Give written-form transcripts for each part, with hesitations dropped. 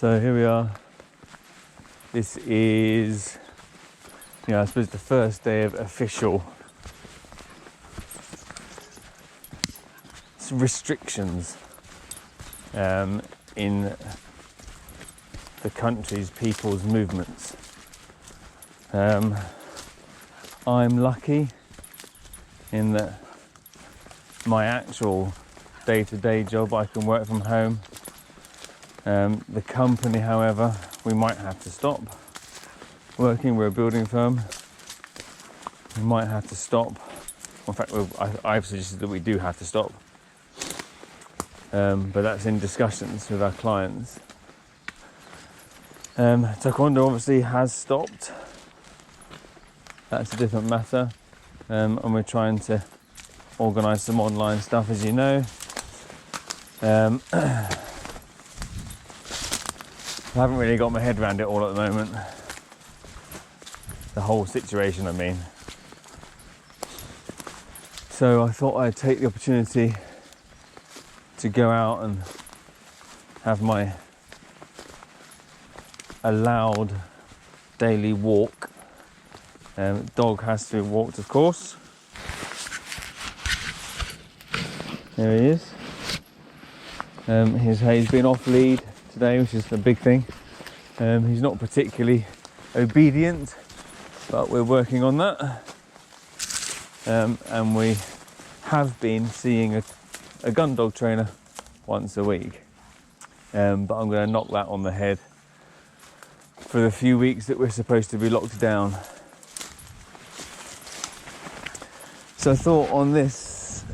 So here we are. This is, I suppose the first day of official restrictions in the country's people's movements. I'm lucky in that my actual day-to-day job, I can work from home. The company, however, we might have to stop working. We're a building firm. We might have to stop. In fact, I've suggested that we do have to stop. But that's in discussions with our clients. TaeKwon-Do obviously has stopped. That's a different matter. And we're trying to organise some online stuff, as you know. I haven't really got my head around it all at the moment. The whole situation, I mean. So I thought I'd take the opportunity to go out and have my allowed daily walk. Dog has to be walked, of course. There he is. He's been off lead today, which is a big thing. He's not particularly obedient, but we're working on that. And we have been seeing a gun dog trainer once a week. But I'm going to knock that on the head for the few weeks that we're supposed to be locked down. So I thought on this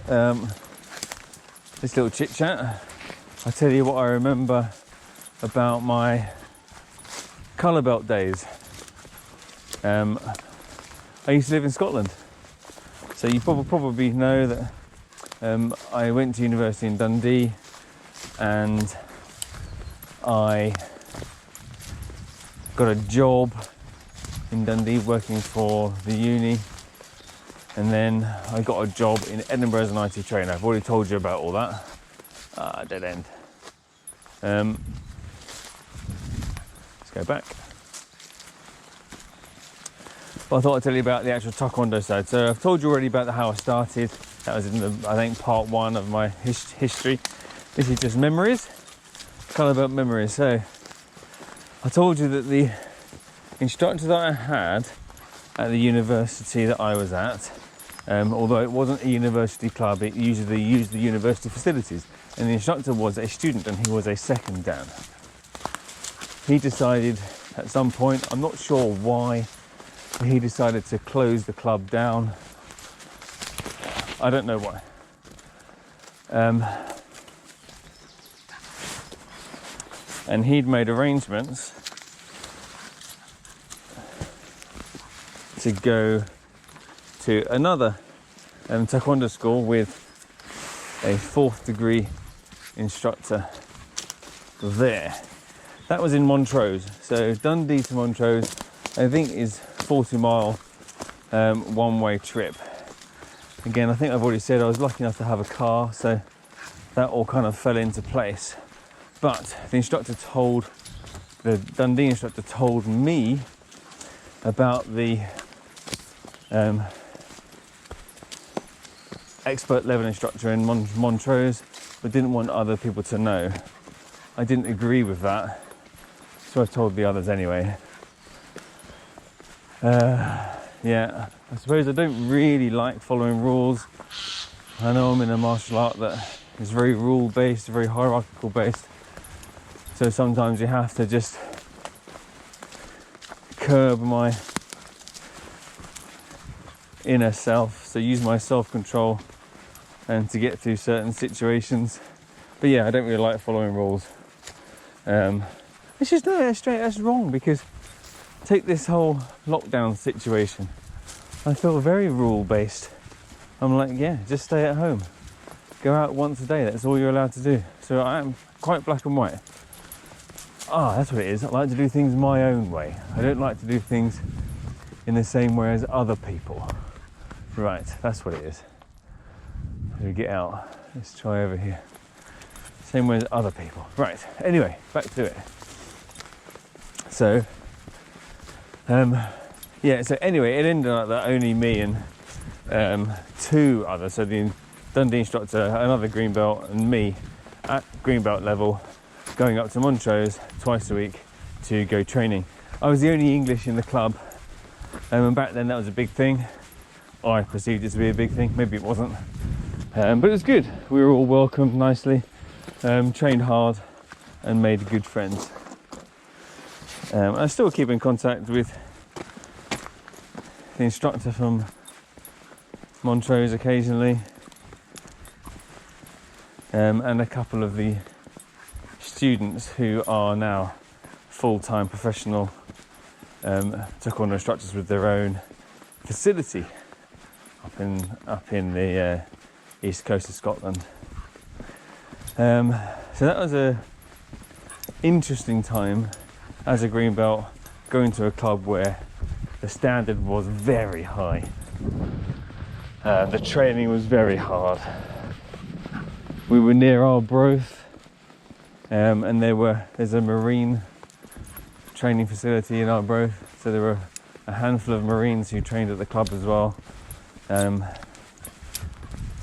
little chit chat, I'll tell you what I remember about my colour belt days. I used to live in Scotland, so you probably know that I went to university in Dundee, and I got a job in Dundee working for the uni, and then I got a job in Edinburgh as an IT trainer. I've already told you about all that. Dead end. Let's go back. Well, I thought I'd tell you about the actual TaeKwon-Do side. So I've told you already about how I started. That was in I think part 1 of my history. This is just memories, colour belt memories. So I told you that the instructor that I had at the university that I was at, although it wasn't a university club, it usually used the university facilities. And the instructor was a student, and he was a second dan. He decided at some point, I'm not sure why, he decided to close the club down. I don't know why. And he'd made arrangements to go to another TaeKwon-Do school with a 4th degree instructor there. That was in Montrose. So Dundee to Montrose, I think, is 40-mile one-way trip. Again, I think I've already said I was lucky enough to have a car, so that all kind of fell into place. But the Dundee instructor told me about the expert level instructor in Montrose, but didn't want other people to know. I didn't agree with that, so I've told the others anyway. Yeah, I suppose I don't really like following rules. I know I'm in a martial art that is very rule based, very hierarchical based, so sometimes you have to just curb my inner self, so use my self-control and to get through certain situations. But yeah, I don't really like following rules. It's just that's wrong, because take this whole lockdown situation. I feel very rule based. I'm like, yeah, just stay at home, go out once a day, that's all you're allowed to do. So I am quite black and white. That's what it is. I like to do things my own way. I don't like to do things in the same way as other people. Right, that's what it is. As we get out, let's try over here. Same way as other people. Right, anyway, back to it. So yeah, so anyway, it ended up that only me and two others, so the Dundee instructor, another green belt, and me at green belt level, going up to Montrose twice a week to go training. I was the only English in the club, and back then that was a big thing. I perceived it to be a big thing, maybe it wasn't, but it was good. We were all welcomed nicely, trained hard and made good friends. I still keep in contact with the instructor from Montrose occasionally, and a couple of the students who are now full-time professional Taekwondo instructors with their own facility up in the east coast of Scotland. So that was a interesting time as a green belt, going to a club where the standard was very high. The training was very hard. We were near Arbroath, and there's a marine training facility in Arbroath, so there were a handful of Marines who trained at the club as well. So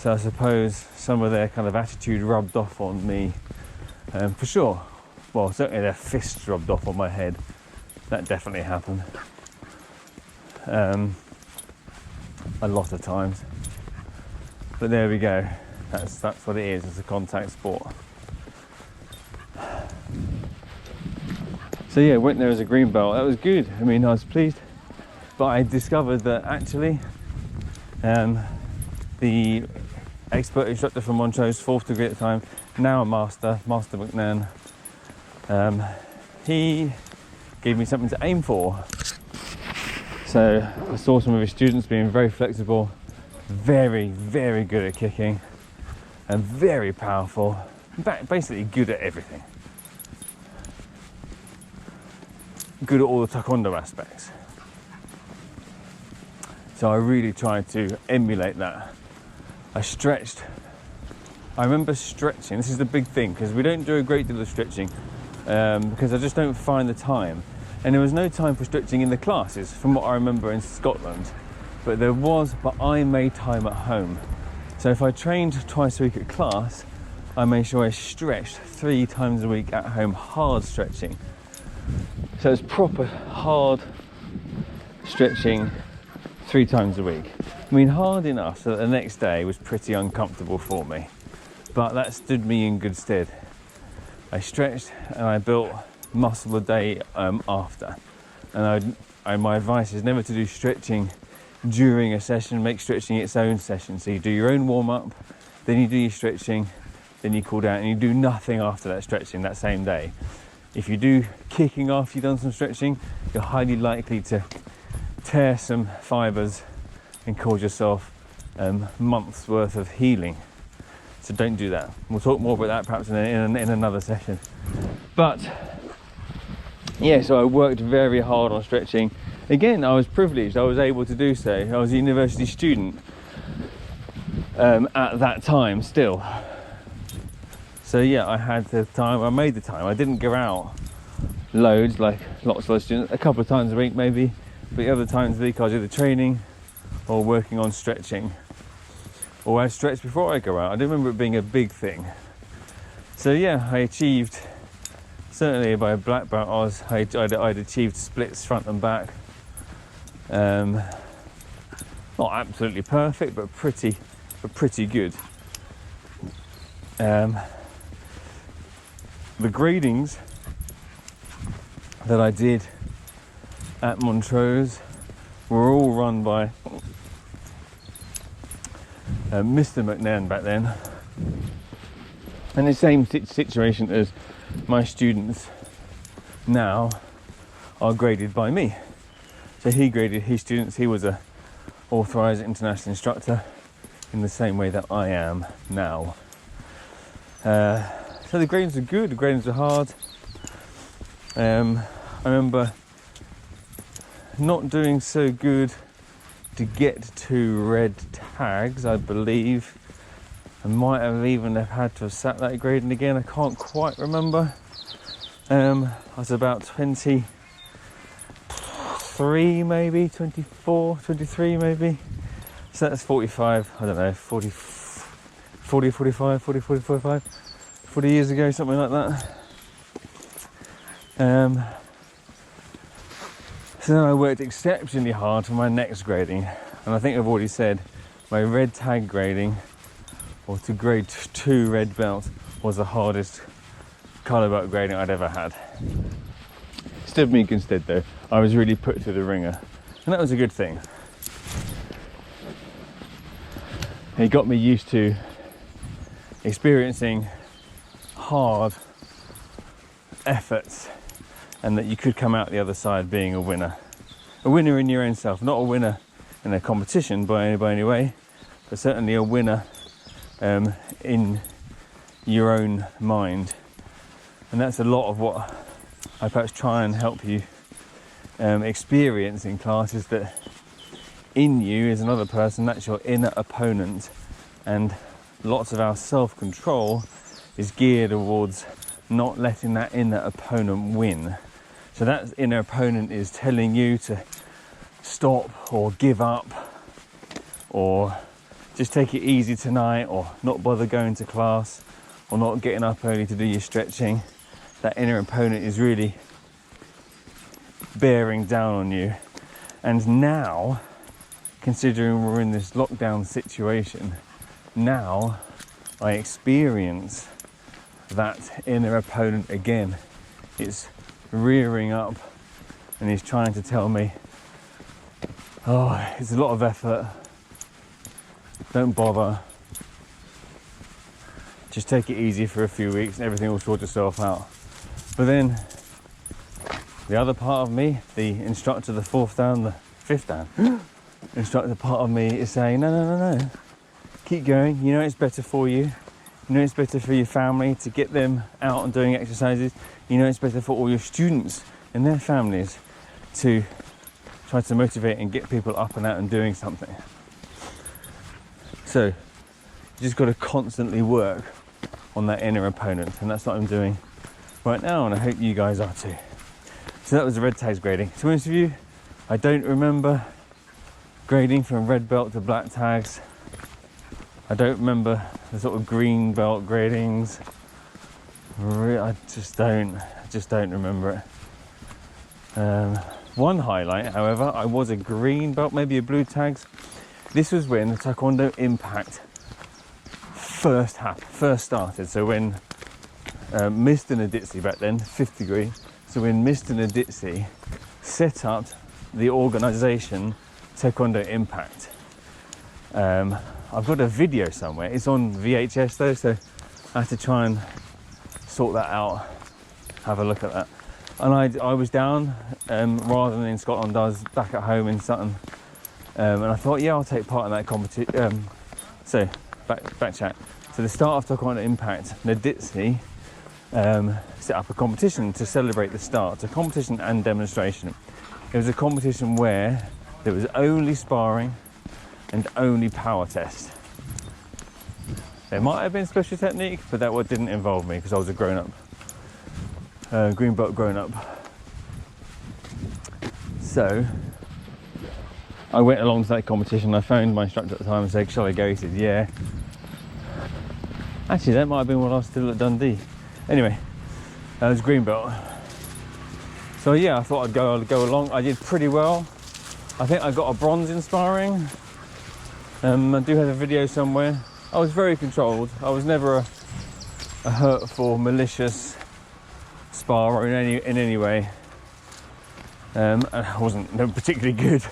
I suppose some of their kind of attitude rubbed off on me, for sure. Well, certainly their fists rubbed off on my head. That definitely happened. A lot of times. But there we go. That's what it is. It's a contact sport. So yeah, went there as a green belt. That was good. I mean, I was pleased. But I discovered that actually, the expert instructor from Montrose, 4th degree at the time, now a Master McNairn, he gave me something to aim for. So I saw some of his students being very flexible, very, very good at kicking, and very powerful, basically good at everything. Good at all the Taekwondo aspects. So I really tried to emulate that. I remember stretching. This is the big thing, because we don't do a great deal of stretching, because I just don't find the time. And there was no time for stretching in the classes, from what I remember in Scotland. But I made time at home. So if I trained twice a week at class, I made sure I stretched 3 times a week at home, hard stretching. So it's proper hard stretching 3 times a week. I mean, hard enough so that the next day was pretty uncomfortable for me. But that stood me in good stead. I stretched and I built muscle a day after. And my advice is never to do stretching during a session. Make stretching its own session. So you do your own warm-up, then you do your stretching, then you cool down, and you do nothing after that stretching that same day. If you do kicking after you've done some stretching, you're highly likely to tear some fibres and cause yourself months worth of healing. So don't do that. We'll talk more about that perhaps in another session. But yeah, so I worked very hard on stretching. Again, I was privileged. I was able to do so. I was a university student at that time still. So yeah, I had the time. I made the time. I didn't go out loads like lots of students. A couple of times a week maybe. But the other times of the week I was either training or working on stretching. Or I stretched before I go out. I don't remember it being a big thing. So yeah, I achieved, certainly by black belt, I'd achieved splits front and back. Not absolutely perfect, but pretty good. The gradings that I did at Montrose were all run by Mr. McNairn back then, and the same situation as my students now are graded by me. So he graded his students. He was a authorised international instructor in the same way that I am now. So the gradings are good, the gradings are hard. I remember not doing so good to get to red tags, I believe. I might have even had to have sat that grading again, I can't quite remember. I was about 20 23 maybe, 24, 23 maybe. So that's 45, I don't know, 40, 45, 40, 45, 40 years ago, something like that. So then I worked exceptionally hard for my next grading. And I think I've already said my red tag grading, or to grade 2 red belt, was the hardest colour belt grading I'd ever had. Stood me instead though, I was really put through the ringer. And that was a good thing. It got me used to experiencing hard efforts, and that you could come out the other side being a winner. A winner in your own self, not a winner in a competition by any way, but certainly a winner in your own mind. And that's a lot of what I perhaps try and help you experience in class, is that in you is another person, that's your inner opponent, and lots of our self-control is geared towards not letting that inner opponent win. So that inner opponent is telling you to stop or give up, or just take it easy tonight, or not bother going to class, or not getting up early to do your stretching. That inner opponent is really bearing down on you. And now, considering we're in this lockdown situation, now I experience that inner opponent again. It's rearing up and he's trying to tell me, oh, it's a lot of effort, don't bother, just take it easy for a few weeks and everything will sort itself out. But then the other part of me, the instructor, the fourth down, the fifth down instructor part of me is saying, no, keep going, you know it's better for you. You know it's better for your family to get them out and doing exercises. You know it's better for all your students and their families to try to motivate and get people up and out and doing something. So you just got to constantly work on that inner opponent, and that's what I'm doing right now, and I hope you guys are too. So that was the red tags grading. To be honest with you, I don't remember grading from red belt to black tags. I don't remember the sort of green belt gradings. I just don't remember it. One highlight, however, I was a green belt, maybe a blue tags. This was when the Taekwondo Impact first started. So when Mr. Naditsi back then, 5th degree, so when Mr. Naditsi set up the organisation Taekwondo Impact. I've got a video somewhere. It's on VHS though, so I had to try and sort that out, have a look at that. And I was down, rather than in Scotland, I was back at home in Sutton. And I thought, yeah, I'll take part in that competition. So, back chat. So the start of Taekwondo Impact, Naditsi set up a competition to celebrate the start, a competition and demonstration. It was a competition where there was only sparring and only power test. There might have been special technique, but that one didn't involve me because I was a grown-up, green belt grown-up. So I went along to that competition. I phoned my instructor at the time and said, shall I go? He said, yeah. Actually, that might have been when I was still at Dundee. Anyway, I was green belt. So yeah, I thought I'd go along. I did pretty well. I think I got a bronze in sparring. I do have a video somewhere. I was very controlled. I was never a hurtful, malicious sparer in any way. And I wasn't particularly good.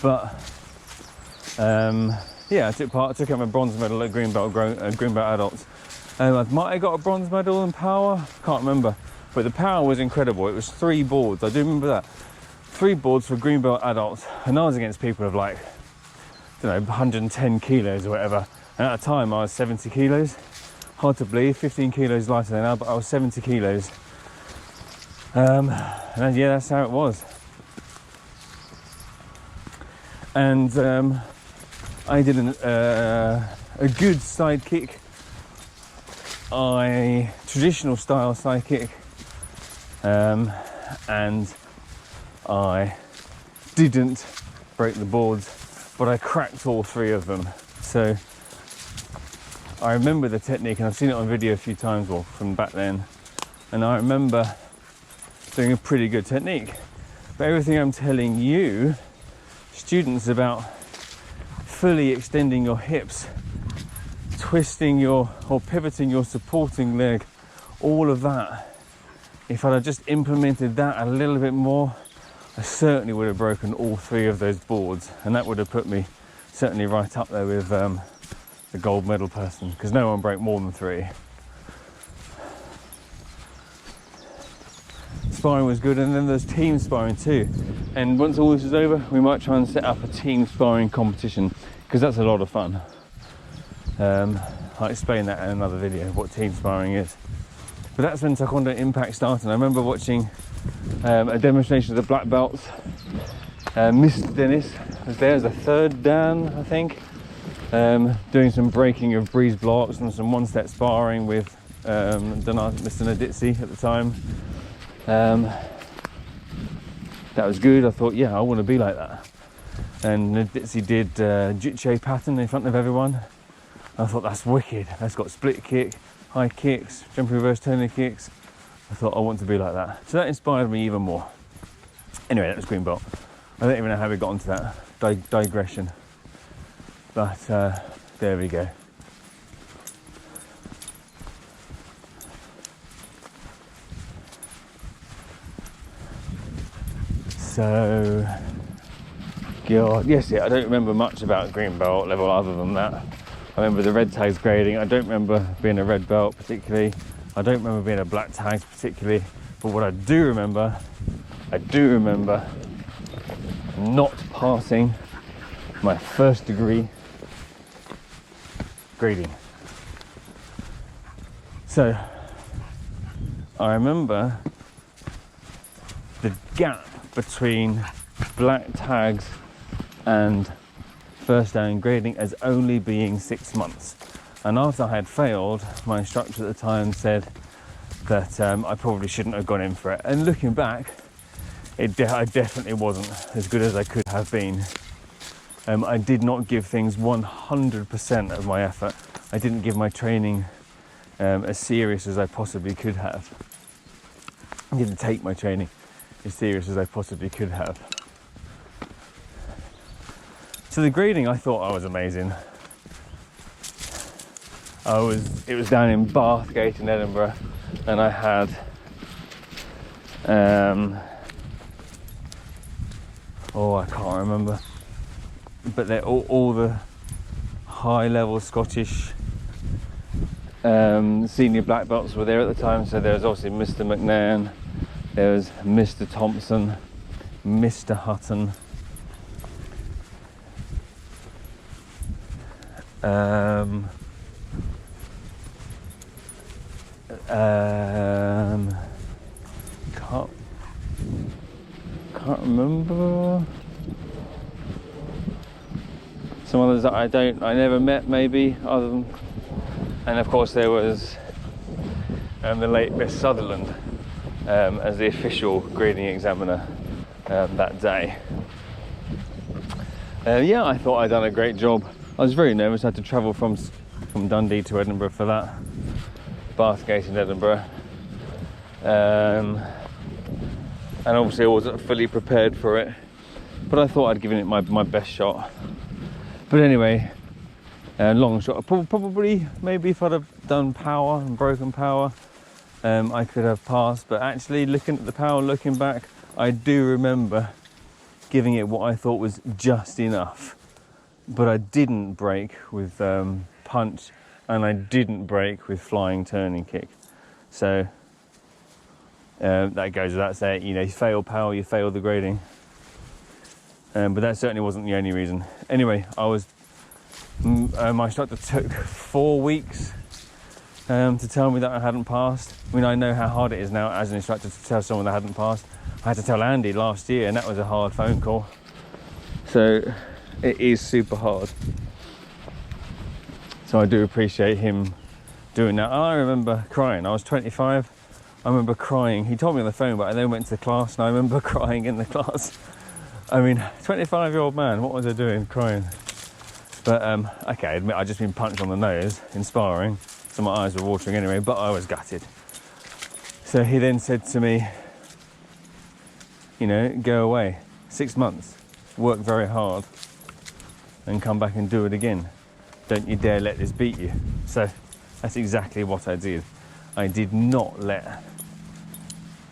But yeah, I took home a bronze medal at green belt adults. I might have got a bronze medal in power. Can't remember. But the power was incredible. It was 3 boards. I do remember that. 3 boards for green belt adults, and I was against people of like, I don't know, 110 kilos or whatever. And at the time I was 70 kilos. Hard to believe, 15 kilos lighter than now, but I was 70 kilos. And yeah, that's how it was. And I did a good side kick, traditional style side kick, and I didn't break the boards, but I cracked all 3 of them. So I remember the technique, and I've seen it on video a few times, well, from back then, and I remember doing a pretty good technique. But everything I'm telling you, students, about fully extending your hips, twisting your, or pivoting your supporting leg, all of that, if I'd have just implemented that a little bit more, I certainly would have broken all 3 of those boards, and that would have put me certainly right up there with the gold medal person, because no one broke more than 3. Sparring was good, and then there's team sparring too. And once all this is over, we might try and set up a team sparring competition, because that's a lot of fun. I'll explain that in another video, what team sparring is. But that's when Taekwondo Impact started. I remember watching a demonstration of the black belts. Mr. Dennis was there as a 3rd Dan, I think, doing some breaking of breeze blocks and some one-step sparring with Mr. Naditsi at the time. That was good. I thought, yeah, I want to be like that. And Naditsi did Jitche pattern in front of everyone. I thought, that's wicked. That's got split kick, high kicks, jumping reverse turning kicks. I thought, I want to be like that. So that inspired me even more. Anyway, that was green belt. I don't even know how we got onto that digression. But there we go. So, God, yes, yeah, I don't remember much about green belt level other than that. I remember the red tags grading. I don't remember being a red belt particularly. I don't remember being a black tags particularly. But what I do remember not passing my 1st degree grading. So, I remember the gap between black tags and 1st Dan grading as only being 6 months. And after I had failed, my instructor at the time said that I probably shouldn't have gone in for it. And looking back, I definitely wasn't as good as I could have been. I did not give things 100% of my effort. I didn't give my training as serious as I possibly could have. I didn't take my training as serious as I possibly could have. So the grading, I thought I was amazing. It was down in Bathgate in Edinburgh, and I had I can't remember, but they're all the high level Scottish senior black belts were there at the time. So there was obviously Mr. McNairn, there was Mr. Thompson, Mr. Hutton, can't remember. Some others that I never met maybe, other than, and of course there was the late Miss Sutherland as the official grading examiner that day. Yeah, I thought I'd done a great job. I was very nervous. I had to travel from Dundee to Edinburgh for that. Bathgate in Edinburgh. And obviously I wasn't fully prepared for it, but I thought I'd given it my best shot. But anyway, long shot. Probably, maybe if I'd have done power and broken power, I could have passed. But actually, looking at the power, looking back, I do remember giving it what I thought was just enough. But I didn't break with punch, and I didn't break with flying turning kick. So that goes without saying, you know, you fail power, you fail the grading. But that certainly wasn't the only reason. Anyway, my instructor took 4 weeks to tell me that I hadn't passed. I mean, I know how hard it is now as an instructor to tell someone that hadn't passed. I had to tell Andy last year, and that was a hard phone call. So it is super hard. So I do appreciate him doing that. I remember crying. I was 25. I remember crying. He told me on the phone, but I then went to the class, and I remember crying in the class. I mean, 25-year-old man, what was I doing crying? But okay, I admit I'd just been punched on the nose in sparring, so my eyes were watering anyway, but I was gutted. So he then said to me, you know, go away, 6 months, work very hard, and come back and do it again. Don't you dare let this beat you. So that's exactly what I did. I did not let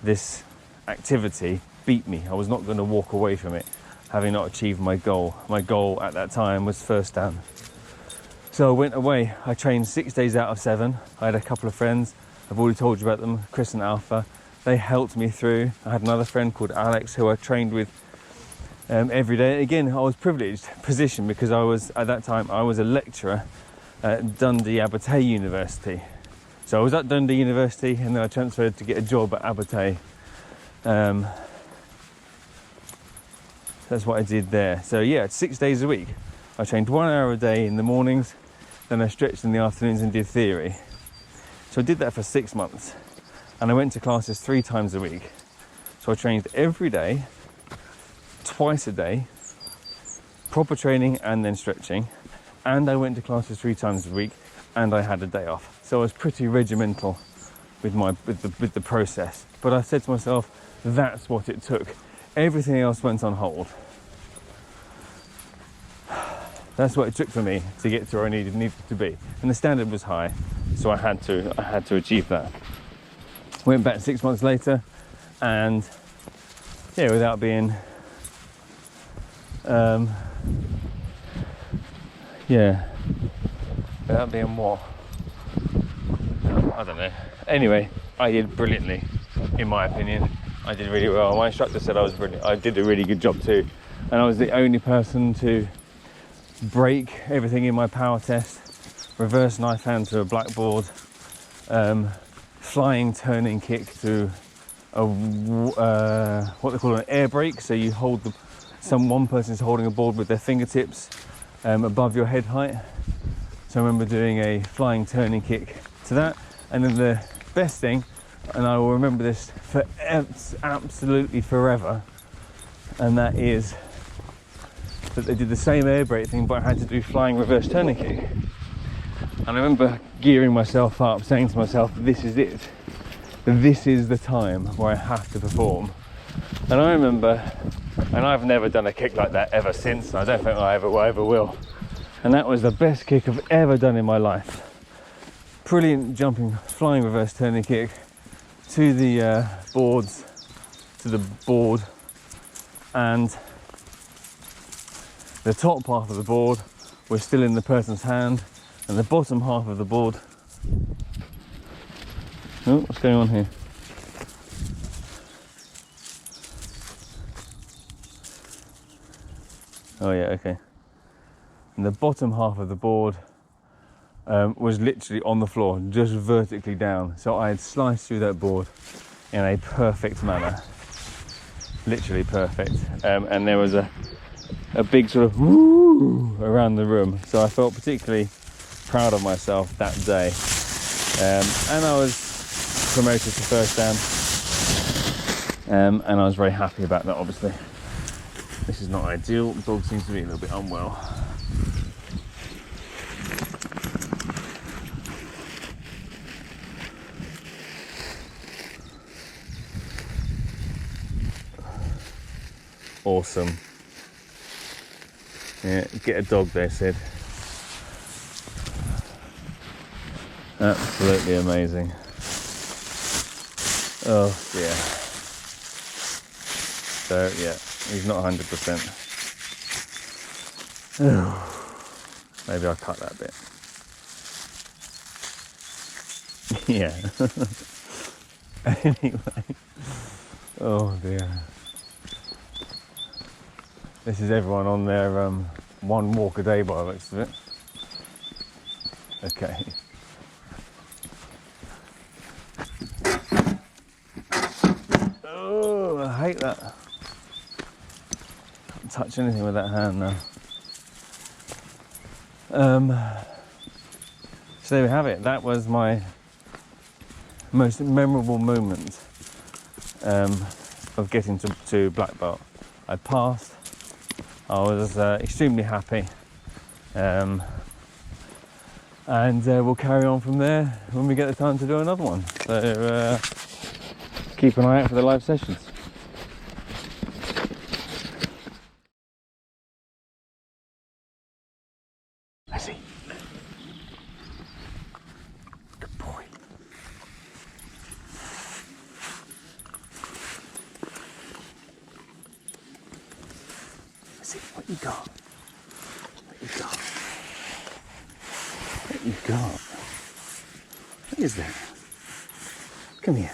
this activity beat me. I was not going to walk away from it, having not achieved my goal. My goal at that time was first dan. So I went away. I trained 6 days out of 7. I had a couple of friends. I've already told you about them, Chris and Alpha. They helped me through. I had another friend called Alex who I trained with every day. Again, I was privileged position because I was, at that time, I was a lecturer at Dundee Abertay University. So I was at Dundee University and then I transferred to get a job at Abertay. That's what I did there. So yeah, 6 days a week. I trained 1 hour a day in the mornings, then I stretched in the afternoons and did theory. So I did that for 6 months. And I went to classes 3 times a week. So I trained every day, twice a day, proper training and then stretching. And I went to classes 3 times a week and I had a day off. So I was pretty regimental with the process. But I said to myself, that's what it took. Everything else went on hold. That's what it took for me to get to where I needed to be. And the standard was high, so I had to achieve that. Went back 6 months later, and yeah, without being without being what? I don't know. Anyway, I did brilliantly, in my opinion. I did really well. My instructor said I was brilliant. I did a really good job too. And I was the only person to break everything in my power test. Reverse knife hand to a blackboard. Flying turning kick to a what they call an air brake. So you hold one person's holding a board with their fingertips above your head height. So I remember doing a flying turning kick to that. And then the best thing, and I will remember this for absolutely forever, and that is that they did the same air brake thing, but I had to do flying reverse turning kick. And I remember gearing myself up, saying to myself, this is it. This is the time where I have to perform. And I remember, and I've never done a kick like that ever since. I don't think I ever will. And that was the best kick I've ever done in my life. Brilliant jumping, flying reverse turning kick to the board, and the top half of the board was still in the person's hand, and the bottom half of the board. Oh, what's going on here? Oh yeah, okay. And the bottom half of the board was literally on the floor, just vertically down. So I had sliced through that board in a perfect manner, literally perfect. And there was a big sort of woo around the room. So I felt particularly proud of myself that day. And I was promoted to first dan. And I was very happy about that, obviously. This is not ideal. The dog seems to be a little bit unwell. Awesome. Yeah, get a dog, they said. Absolutely amazing. Oh dear. So yeah, he's not 100%. Maybe I'll cut that bit. Yeah. Anyway. Oh dear. This is everyone on their one walk a day by the looks of it. Okay. Oh, I hate that. Can't touch anything with that hand now. So there we have it. That was my most memorable moment of getting to black belt. I passed. I was extremely happy. And we'll carry on from there when we get the time to do another one. So keep an eye out for the live sessions. I see. Good boy. I see. What you got? What you got? What you got? What is that? Come here.